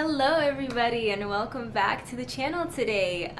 Hello everybody and welcome back to the channel today.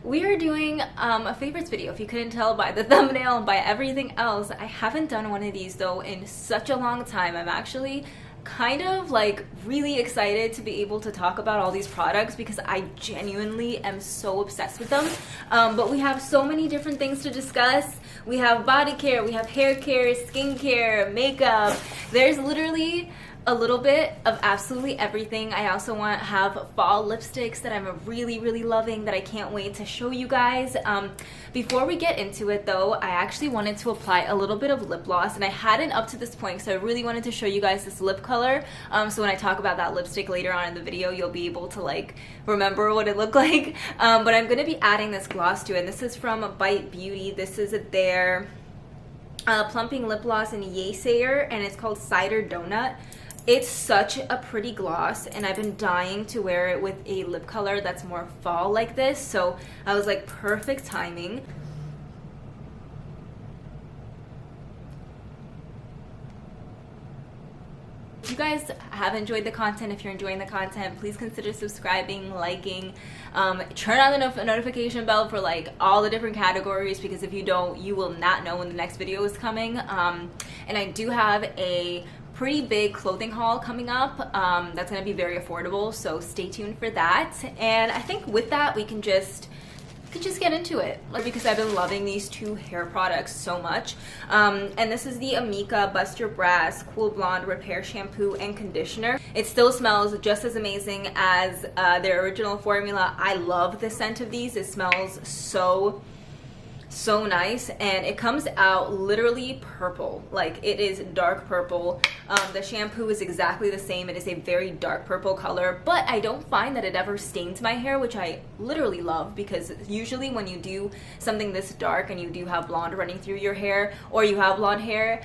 We are doing a favorites video. If you couldn't tell by the thumbnail and by everything else, I haven't done one of these though in such a long time. I'm actually kind of like really excited to be able to talk about all these products because I genuinely am so obsessed with them. But we have so many different things to discuss. We have body care, we have hair care, skincare, makeup. There's literally a little bit of absolutely everything. I also want to have fall lipsticks that I'm really loving that I can't wait to show you guys. Before we get into it though, I actually wanted to apply a little bit of lip gloss, and I hadn't up to this point, so I really wanted to show you guys this lip color. So when I talk about that lipstick later on in the video, you'll be able to like remember what it looked like. But I'm going to be adding this gloss to it, and this is from Bite Beauty. This is their Plumping lip gloss in Yaysayer, and it's called Cider Donut. It's such a pretty gloss, and I've been dying to wear it with a lip color that's more fall like this, so I was like, perfect timing. If you guys have enjoyed the content, if you're enjoying the content, please consider subscribing, liking, turn on the notification bell for like all the different categories, because if you don't, you will not know when the next video is coming. And I do have a pretty big clothing haul coming up that's going to be very affordable, so stay tuned for that. And I think with that we can just get into it, because I've been loving these two hair products so much. And this is the Amika Bust Your Brass Cool Blonde Repair Shampoo and Conditioner. It still smells just as amazing as their original formula. I love the scent of these. It smells so nice, and it comes out literally purple. Like, it is dark purple. The shampoo is exactly the same. It is a very dark purple color, but I don't find that it ever stains my hair, which I literally love, because usually when you do something this dark and you do have blonde running through your hair, or you have blonde hair,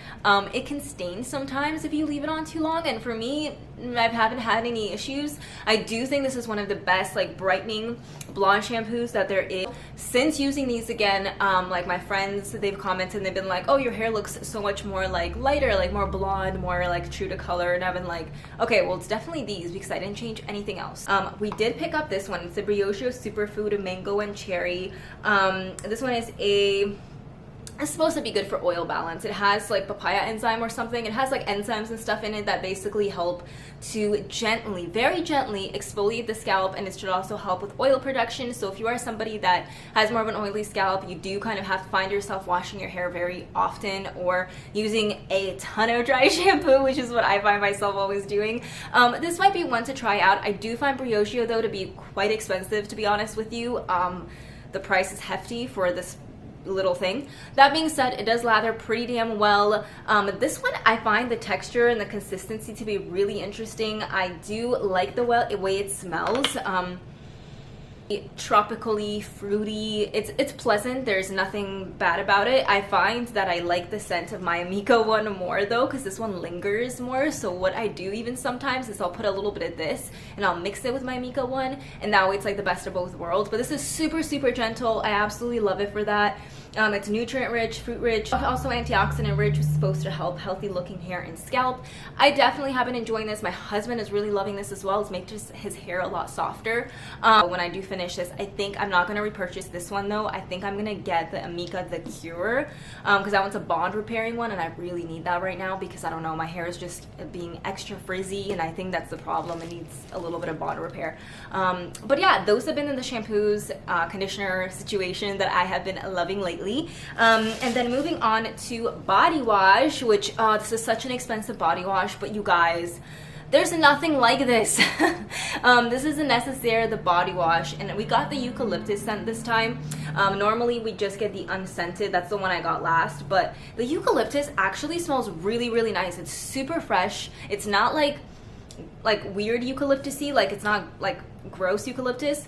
it can stain sometimes if you leave it on too long. And for me, I haven't had any issues. I do think this is one of the best like brightening blonde shampoos that there is. Since using these again, like my friends, they've commented and they've been like, oh, your hair looks so much more like lighter, like more blonde, more like true to color. And I've been like, okay, well, it's definitely these, because I didn't change anything else. We did pick up this one. It's the Briogeo Superfood Mango and Cherry. This one is it's supposed to be good for oil balance. It has like papaya enzyme or something. It has like enzymes and stuff in it that basically help to gently, very gently exfoliate the scalp, and it should also help with oil production. So if you are somebody that has more of an oily scalp, you do kind of have to find yourself washing your hair very often or using a ton of dry shampoo, which is what I find myself always doing. This might be one to try out. I do find Briogeo though to be quite expensive, to be honest with you. The price is hefty for this little thing. That being said, it does lather pretty damn well. This one, I find the texture and the consistency to be really interesting. I do like the way it smells. Tropically fruity. It's pleasant. There's nothing bad about it. I find that I like the scent of my amika one more though, because this one lingers more. So what I do even sometimes is I'll put a little bit of this and I'll mix it with my amika one, and that way it's like the best of both worlds. But this is super gentle. I absolutely love it for that. It's nutrient rich, fruit rich, also antioxidant rich, which is supposed to help healthy looking hair and scalp. I definitely have been enjoying this. My husband is really loving this as well. It's making his hair a lot softer. When I do finish this, I think I'm not going to repurchase this one though. I think I'm going to get the Amika The Cure, because that one's a bond repairing one, and I really need that right now because I don't know, my hair is just being extra frizzy, and I think that's the problem. It needs a little bit of bond repair. But yeah, those have been in the shampoos, conditioner situation that I have been loving lately. And then moving on to body wash, which this is such an expensive body wash, but you guys, there's nothing like this. This is a Nécessaire, the body wash, and we got the eucalyptus scent this time. Normally we just get the unscented. That's the one I got last, but the eucalyptus actually smells really nice. It's super fresh. It's not like weird eucalyptus-y, like it's not like gross eucalyptus.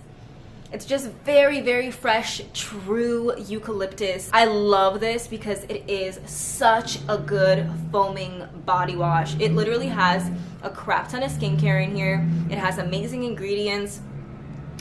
It's just very fresh, true eucalyptus. I love this because it is such a good foaming body wash. It literally has a crap ton of skincare in here. It has amazing ingredients.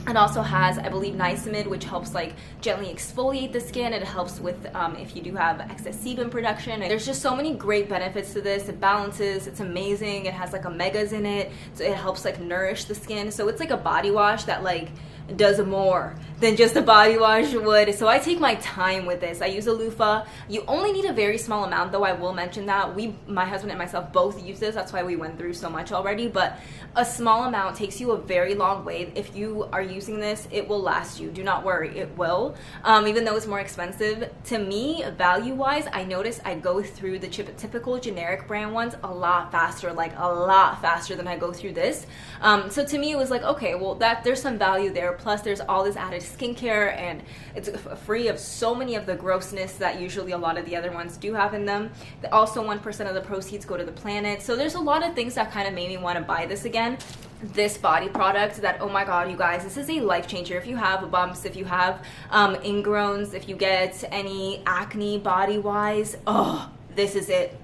It also has, I believe, Niacinamide, which helps like gently exfoliate the skin. It helps with if you do have excess sebum production. There's just so many great benefits to this. It balances, it's amazing. It has like omegas in it, so it helps like nourish the skin. So it's like a body wash that like does more than just a body wash would. So I take my time with this. I use a loofah. You only need a very small amount, though. I will mention that my husband and myself both use this. That's why we went through so much already. But a small amount takes you a very long way. If you are using this, it will last you. Do not worry, it will. Even though it's more expensive, to me, value-wise, I notice I go through the typical generic brand ones a lot faster, like a lot faster than I go through this. So to me, it was like, okay, well, there's some value there. Plus, there's all this added skincare, and it's free of so many of the grossness that usually a lot of the other ones do have in them. Also, 1% of the proceeds go to the planet. So there's a lot of things that kind of made me want to buy this again. This body product that, oh my god, you guys, this is a life changer. If you have bumps, if you have ingrowns, if you get any acne body wise, oh, this is it.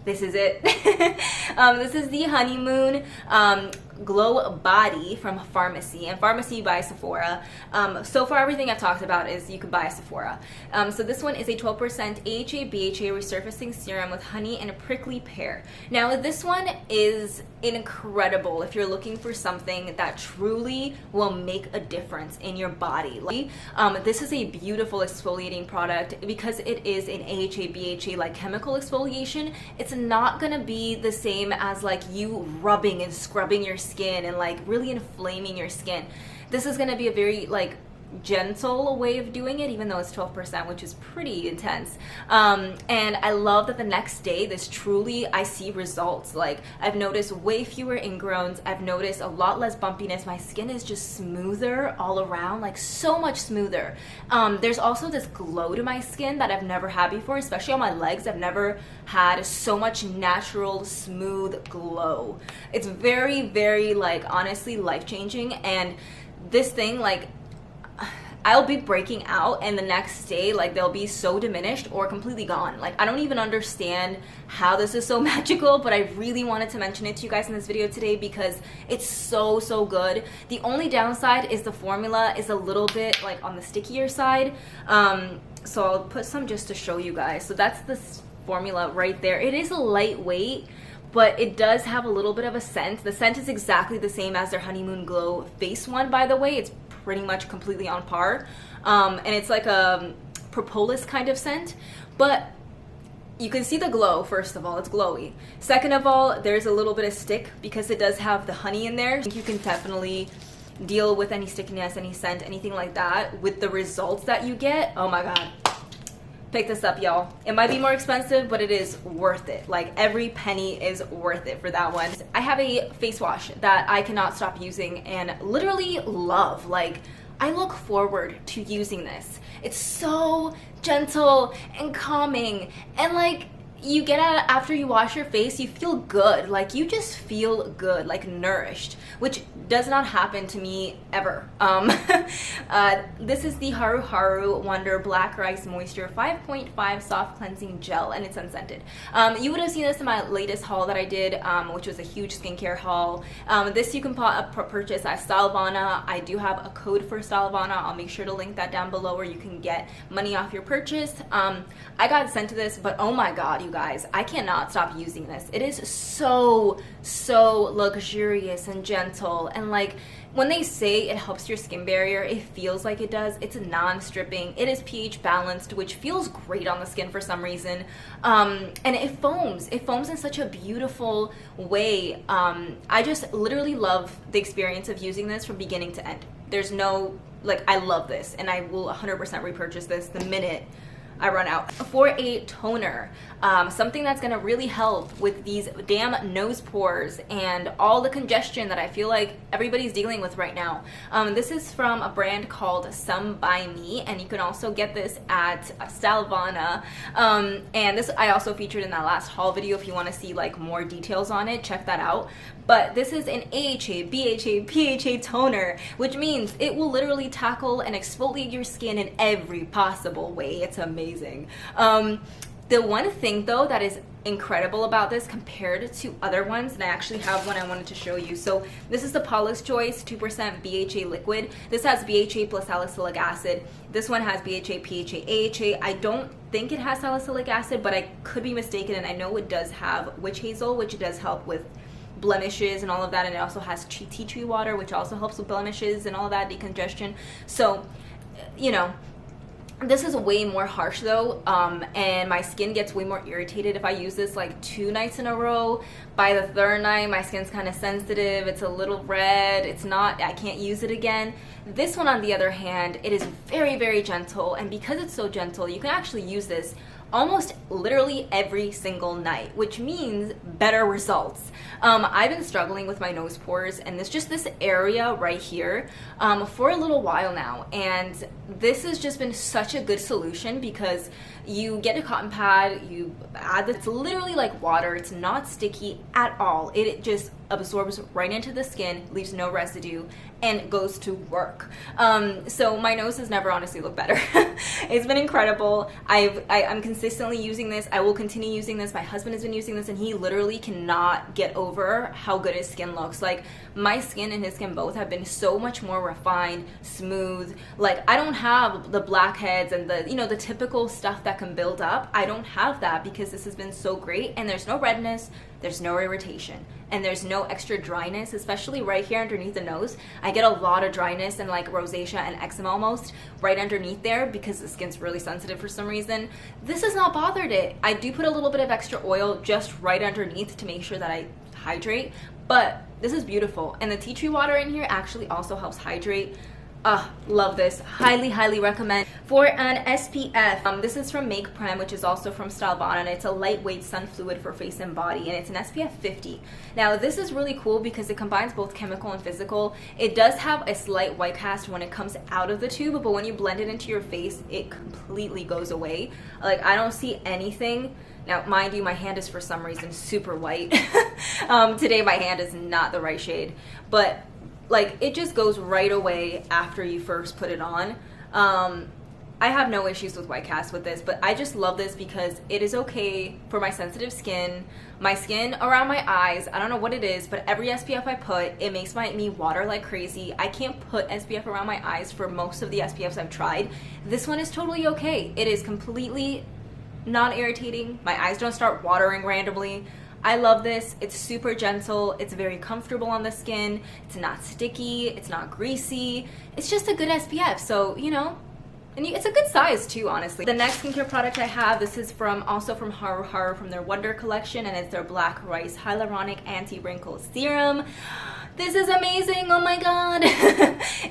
This is it. This is the Honeymoon Glow Body from Farmacy, and Farmacy by Sephora. So far, everything I've talked about is you could buy a Sephora. So this one is a 12% AHA BHA resurfacing serum with honey and a prickly pear. Now this one is incredible if you're looking for something that truly will make a difference in your body. This is a beautiful exfoliating product because it is an AHA BHA like chemical exfoliation. It's not gonna be the same as like you rubbing and scrubbing your skin and like really inflaming your skin. This is gonna be a very like gentle way of doing it, even though it's 12%, which is pretty intense. And I love that the next day, this truly, I see results. Like I've noticed way fewer ingrowns. I've noticed a lot less bumpiness. My skin is just smoother all around, like so much smoother. There's also this glow to my skin that I've never had before, especially on my legs. I've never had so much natural, smooth glow. It's very, very like honestly life-changing. And this thing, like, I'll be breaking out and the next day like they'll be so diminished or completely gone. Like I don't even understand how this is so magical, but I really wanted to mention it to you guys in this video today because it's so good. The only downside is the formula is a little bit like on the stickier side. So I'll put some just to show you guys. So that's the formula right there. It is a lightweight, but it does have a little bit of a scent. The scent is exactly the same as their Honeymoon Glow face one, by the way. It's pretty much completely on par. And it's like a propolis kind of scent, but you can see the glow. First of all, it's glowy. Second of all, there's a little bit of stick because it does have the honey in there. I think you can definitely deal with any stickiness, any scent, anything like that with the results that you get. Oh my god. Pick this up, y'all. It might be more expensive, but it is worth it. Like every penny is worth it for that one. I have a face wash that I cannot stop using and literally love. Like I look forward to using this. It's so gentle and calming, and like you get out after you wash your face, you feel good. Like you just feel good, like nourished, which does not happen to me ever. This is the HaruHaru Wonder Black Rice Moisture 5.5 Soft Cleansing Gel, and it's unscented. You would have seen this in my latest haul that I did, which was a huge skincare haul. This you can purchase at Stylevana. I do have a code for Stylevana. I'll make sure to link that down below where you can get money off your purchase. I got sent to this, but oh my god, you guys, I cannot stop using this. It is so luxurious and gentle, and like when they say it helps your skin barrier, it feels like it does. It's non-stripping. It is pH balanced, which feels great on the skin for some reason. And it foams. It foams in such a beautiful way. I just literally love the experience of using this from beginning to end. There's no, like, I love this, and I will 100% repurchase this the minute I run out. For a toner, something that's gonna really help with these damn nose pores and all the congestion that I feel like everybody's dealing with right now. This is from a brand called Some by Me, and you can also get this at Stylevana. And this I also featured in that last haul video. If you want to see like more details on it, check that out. But this is an AHA, BHA, PHA toner, which means it will literally tackle and exfoliate your skin in every possible way. It's amazing. The one thing though that is incredible about this compared to other ones, and I actually have one I wanted to show you. So this is the Paula's Choice 2% BHA liquid. This has BHA plus salicylic acid. This one has BHA, PHA, AHA. I don't think it has salicylic acid, but I could be mistaken, and I know it does have witch hazel, which does help with blemishes and all of that, and it also has tea tree water, which also helps with blemishes and all of that, decongestion. So, you know, this is way more harsh though, and my skin gets way more irritated if I use this like 2 nights in a row. By the 3rd night, my skin's kind of sensitive, it's a little red, I can't use it again. This one, on the other hand, it is very, very gentle, and because it's so gentle, you can actually use this almost literally every single night, which means better results. I've been struggling with my nose pores and this area right here for a little while now, and this has just been such a good solution because you get a cotton pad, you add it's literally like water, it's not sticky at all, it just absorbs right into the skin, leaves no residue, and goes to work. So my nose has never honestly looked better. It's been incredible. I'm consistently using this. I will continue using this. My husband has been using this, and he literally cannot get over how good his skin looks. Like, my skin and his skin both have been so much more refined, smooth. Like, I don't have the blackheads and the, you know, the typical stuff that can build up. I don't have that because this has been so great, and there's no redness, there's no irritation, and there's no extra dryness, especially right here underneath the nose. I get a lot of dryness and like rosacea and eczema almost right underneath there because the skin's really sensitive for some reason. This has not bothered it. I do put a little bit of extra oil just right underneath to make sure that I hydrate, but this is beautiful. And the tea tree water in here actually also helps hydrate. Love this. Highly, highly recommend. For an SPF, this is from Make Prem, which is also from Stylevana, and it's a lightweight sun fluid for face and body, and it's an SPF 50. Now, this is really cool because it combines both chemical and physical. It does have a slight white cast when it comes out of the tube, but when you blend it into your face, it completely goes away. Like, I don't see anything. Now, mind you, my hand is for some reason super white. Today, my hand is not the right shade, but like, it just goes right away after you first put it on. I have no issues with white cast with this, but I just love this because it is okay for my sensitive skin, my skin around my eyes. I don't know what it is, but every SPF I put, it makes me water like crazy. I can't put SPF around my eyes for most of the SPFs I've tried. This one is totally okay. It is completely non-irritating. My eyes don't start watering randomly. I love this. It's super gentle. It's very comfortable on the skin. It's not sticky. It's not greasy. It's just a good SPF. So, you know, and it's a good size too, honestly. The next skincare product I have, this is also from HaruHaru, from their Wonder collection, and it's their Black Rice Hyaluronic Anti-Wrinkle Serum. This is amazing. Oh my god.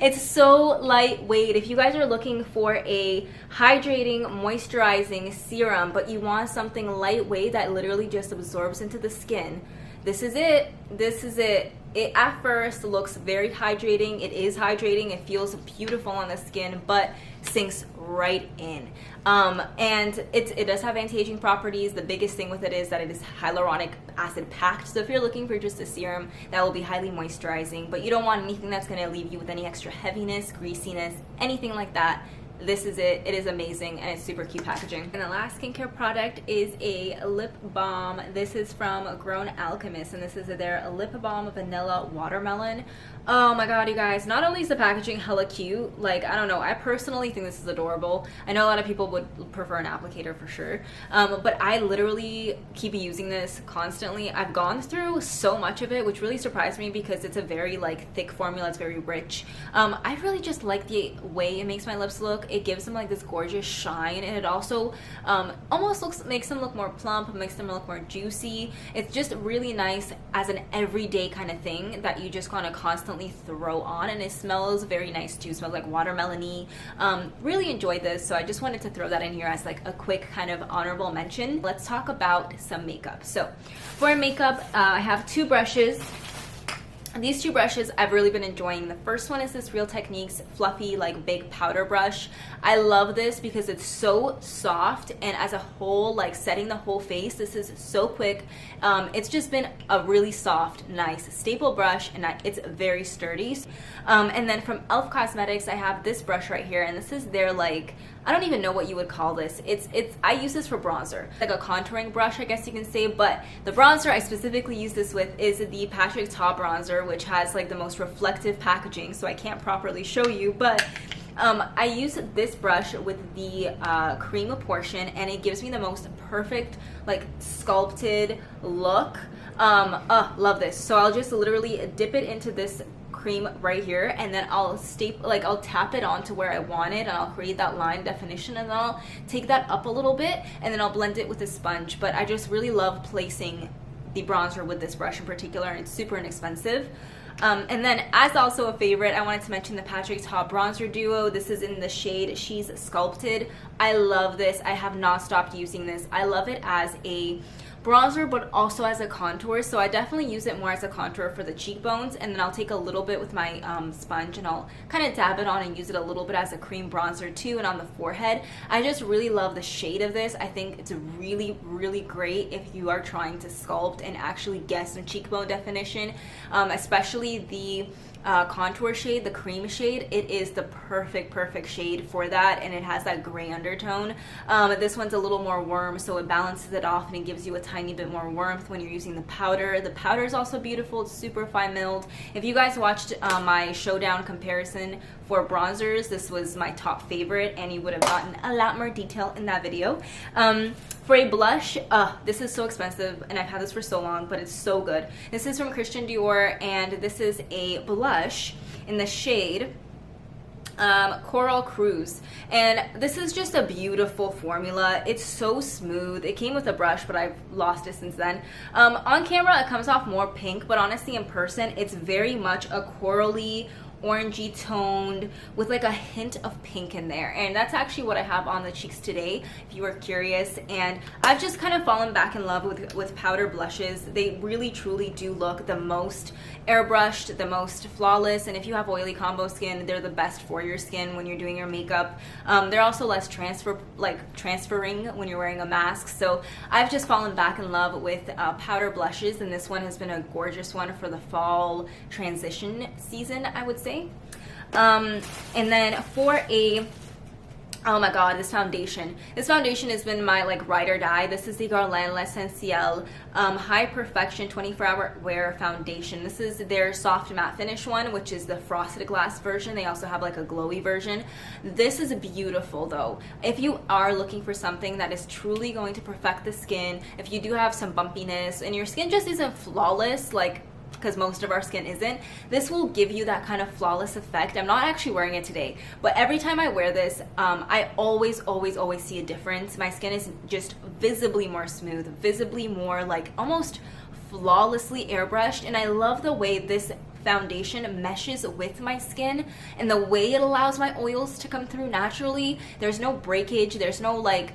It's so lightweight. If you guys are looking for a hydrating, moisturizing serum, but you want something lightweight that literally just absorbs into the skin, this is it. This is it. It at first looks very hydrating. It is hydrating. It feels beautiful on the skin, but sinks right in. And it does have anti-aging properties. The biggest thing with it is that it is hyaluronic acid packed. So if you're looking for just a serum that will be highly moisturizing, but you don't want anything that's going to leave you with any extra heaviness, greasiness, anything like that, this is it. It is amazing, and it's super cute packaging. And the last skincare product is a lip balm. This is from Grown Alchemist, and this is their lip balm vanilla watermelon. Oh my god, you guys, not only is the packaging hella cute, like, I don't know, I personally think this is adorable. I know a lot of people would prefer an applicator for sure, but I literally keep using this constantly. I've gone through so much of it, which really surprised me because it's a very like thick formula. It's very rich. I really just like the way it makes my lips look. It gives them like this gorgeous shine, and it also almost makes them look more plump, makes them look more juicy. It's just really nice as an everyday kind of thing that you just kind of constantly throw on, and it smells very nice too. It smells like watermelon-y. Really enjoyed this, so I just wanted to throw that in here as like a quick kind of honorable mention. Let's talk about some makeup. So for makeup, I have 2 brushes. These 2 brushes I've really been enjoying. The first one is this Real Techniques fluffy like big powder brush. I love this because it's so soft, and as a whole, like setting the whole face, this is so quick. It's just been a really soft, nice staple brush, and it's very sturdy. And then from e.l.f. Cosmetics, I have this brush right here, and this is their like I don't even know what you would call this. I use this for bronzer, like a contouring brush, I guess you can say, but the bronzer I specifically use this with is the Patrick Ta bronzer, which has like the most reflective packaging, so I can't properly show you, but I use this brush with the cream portion, and it gives me the most perfect, like, sculpted look. Love this. So I'll just literally dip it into this cream right here, and then I'll I'll tap it onto where I want it, and I'll create that line definition, and then I'll take that up a little bit, and then I'll blend it with a sponge. But I just really love placing the bronzer with this brush in particular, and it's super inexpensive. And then, as also a favorite, I wanted to mention the Patrick Ta Bronzer Duo. This is in the shade She's Sculpted. I love this. I have not stopped using this. I love it as a bronzer, but also as a contour, so I definitely use it more as a contour for the cheekbones, and then I'll take a little bit with my sponge, and I'll kind of dab it on and use it a little bit as a cream bronzer too, and on the forehead. I just really love the shade of this. I think it's really, really great if you are trying to sculpt and actually get some cheekbone definition, especially the contour shade, the cream shade. It is the perfect shade for that, and it has that gray undertone. This one's a little more warm, so it balances it off, and it gives you a tiny bit more warmth when you're using the powder. The powder is also beautiful. It's super fine milled. If you guys watched my showdown comparison for bronzers, this was my top favorite, and you would have gotten a lot more detail in that video. For a blush, this is so expensive, and I've had this for so long, but it's so good. This is from Christian Dior, and this is a blush in the shade Coral Cruise, and this is just a beautiful formula. It's so smooth. It came with a brush, but I've lost it since then. On camera it comes off more pink, but honestly in person it's very much a corally, orangey toned with like a hint of pink in there, and that's actually what I have on the cheeks today, if you were curious. And I've just kind of fallen back in love with powder blushes. They really truly do look the most airbrushed, the most flawless, and if you have oily combo skin, they're the best for your skin when you're doing your makeup. They're also less transferring when you're wearing a mask, so I've just fallen back in love with powder blushes, and this one has been a gorgeous one for the fall transition season, I would say. And then for a, oh my god, this foundation has been my like ride or die. This is the Guerlain L'Essentiel High Perfection 24-hour wear foundation. This is their soft matte finish one, which is the frosted glass version. They also have like a glowy version. This is beautiful though. If you are looking for something that is truly going to perfect the skin, if you do have some bumpiness and your skin just isn't flawless, like, because most of our skin isn't, this will give you that kind of flawless effect. I'm not actually wearing it today, but every time I wear this, I always see a difference. My skin is just visibly more smooth, visibly more like almost flawlessly airbrushed, and I love the way this foundation meshes with my skin and the way it allows my oils to come through naturally. There's no breakage, there's no like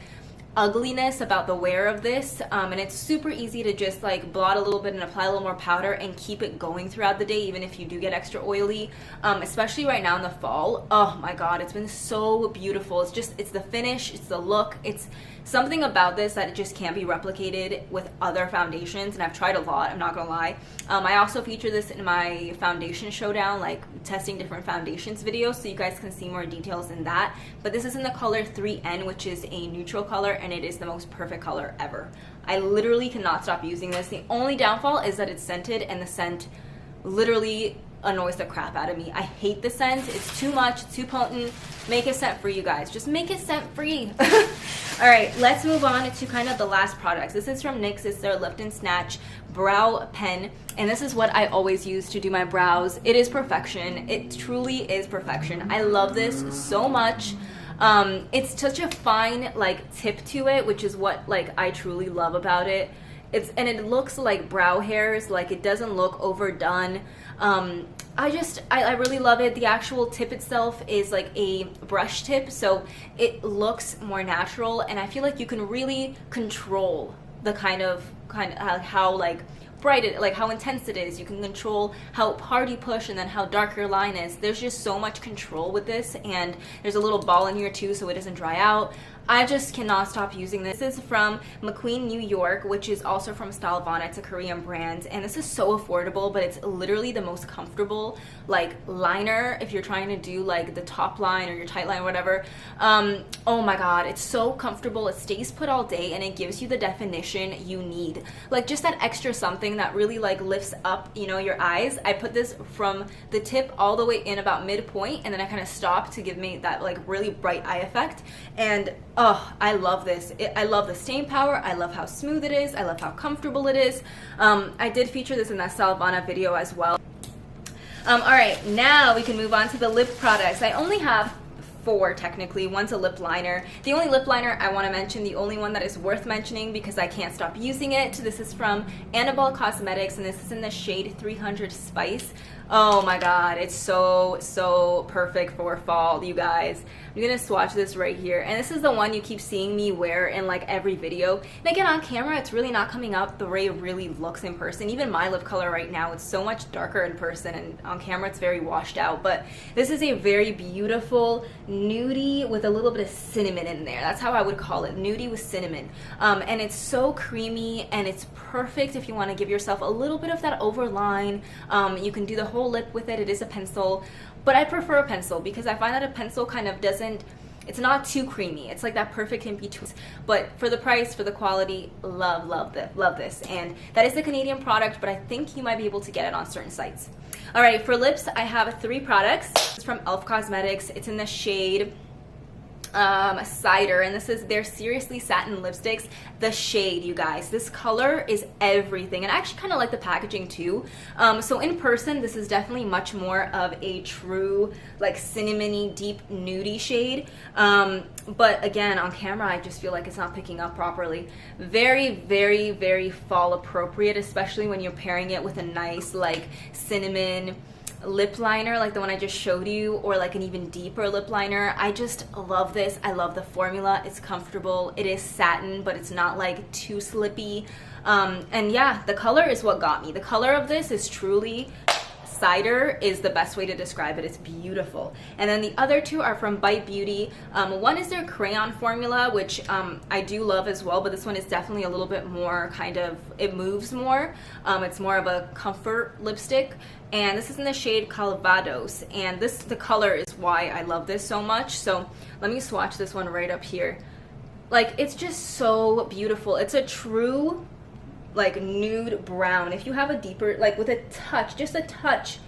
ugliness about the wear of this, and it's super easy to just like blot a little bit and apply a little more powder and keep it going throughout the day, even if you do get extra oily, especially right now in the fall. Oh my god, it's been so beautiful. It's the finish, it's the look, it's something about this that it just can't be replicated with other foundations, and I've tried a lot, I'm not gonna lie. I also feature this in my foundation showdown, like testing different foundations video, so you guys can see more details in that. But this is in the color 3N, which is a neutral color, and it is the most perfect color ever. I literally cannot stop using this. The only downfall is that it's scented, and the scent literally annoys the crap out of me. I hate the scent. It's too much, too potent. Make it scent free, you guys. Just make it scent free. All right, let's move on to kind of the last products. This is from NYX. It's their Lift and Snatch brow pen, and this is what I always use to do my brows. It is perfection. It truly is perfection. I love this so much. It's such a fine like tip to it, which is what like I truly love about it. And it looks like brow hairs, like it doesn't look overdone. I really love it. The actual tip itself is like a brush tip, so it looks more natural, and I feel like you can really control the kind of how like bright it, like how intense it is. You can control how hard you push and then how dark your line is. There's just so much control with this, and there's a little ball in here too so it doesn't dry out. I just cannot stop using this. This is from McQueen New York, which is also from Stylevana. It's a Korean brand, and this is so affordable, but it's literally the most comfortable like liner if you're trying to do like the top line or your tight line or whatever. Oh my god, it's so comfortable. It stays put all day, and it gives you the definition you need. Like just that extra something that really like lifts up, you know, your eyes. I put this from the tip all the way in about midpoint, and then I kind of stopped to give me that like really bright eye effect. And oh, I love this. I love the stain power. I love how smooth it is. I love how comfortable it is. I did feature this in that Stylevana video as well. All right, now we can move on to the lip products. I only have 4 technically. One's a lip liner. The only lip liner I want to mention, the only one that is worth mentioning because I can't stop using it, this is from Annabelle Cosmetics, and this is in the shade 300 Spice. Oh my god, it's so perfect for fall, you guys. I'm gonna swatch this right here, and this is the one you keep seeing me wear in like every video. And again, on camera it's really not coming up the way it really looks in person. Even my lip color right now, it's so much darker in person, and on camera it's very washed out. But this is a very beautiful nudie with a little bit of cinnamon in there. That's how I would call it, nudie with cinnamon. And it's so creamy, and it's perfect if you want to give yourself a little bit of that overline. You can do the whole lip with it. It is a pencil, but I prefer a pencil because I find that a pencil kind of doesn't, it's not too creamy. It's like that perfect in between. But for the price, for the quality, love this. And that is a Canadian product, but I think you might be able to get it on certain sites. All right, for lips, I have 3 products. It's from e.l.f. Cosmetics. It's in the shade Cider, and this is their Seriously Satin lipsticks. The shade, you guys, this color is everything, and I actually kind of like the packaging too. So in person, this is definitely much more of a true like cinnamony deep nudie shade, but again, on camera I just feel like it's not picking up properly. Very fall appropriate, especially when you're pairing it with a nice like cinnamon lip liner like the one I just showed you, or like an even deeper lip liner. I just love this. I love the formula. It's comfortable. It is satin, but it's not like too slippy. And yeah, the color is what got me. The color of this is truly Cider is the best way to describe it. It's beautiful. And then the other 2 are from Bite Beauty. One is their crayon formula, which I do love as well, but this one is definitely a little bit more kind of, it moves more. It's more of a comfort lipstick. And this is in the shade Calvados, and the color is why I love this so much. So let me swatch this one right up here. Like, it's just so beautiful. It's a true like nude brown. If you have a deeper, like with a touch, just a touch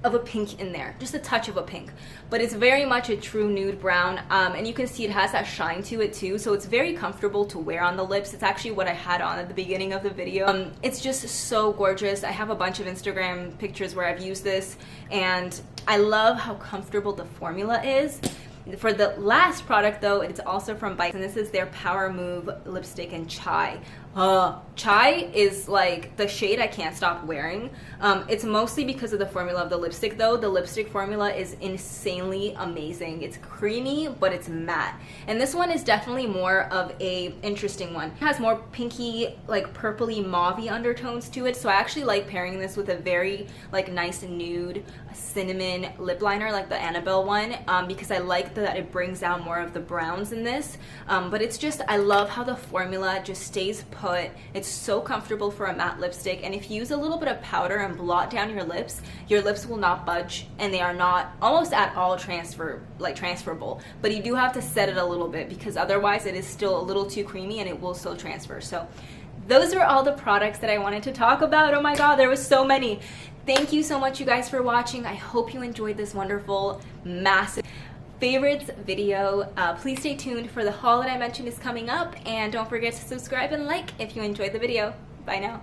of a pink in there, just a touch of a pink, but it's very much a true nude brown, and you can see it has that shine to it too, so it's very comfortable to wear on the lips. It's actually what I had on at the beginning of the video. It's just so gorgeous. I have a bunch of Instagram pictures where I've used this, and I love how comfortable the formula is. For the last product though, it's also from Bite, and this is their Power Move lipstick in Chai. Chai is like the shade I can't stop wearing. It's mostly because of the formula of the lipstick though. The lipstick formula is insanely amazing. It's creamy, but it's matte. And this one is definitely more of a interesting one. It has more pinky, like purpley mauvey undertones to it. So I actually like pairing this with a very like nice nude cinnamon lip liner like the Annabelle one, because I like that it brings out more of the browns in this. But it's just, I love how the formula just stays put. It's so comfortable for a matte lipstick, and if you use a little bit of powder and blot down your lips will not budge, and they are not almost at all transferable, but you do have to set it a little bit because otherwise it is still a little too creamy and it will still transfer. So those are all the products that I wanted to talk about. Oh my god, there was so many. Thank you so much, you guys, for watching. I hope you enjoyed this wonderful, massive favorites video. Please stay tuned for the haul that I mentioned is coming up, and don't forget to subscribe and like if you enjoyed the video. Bye now.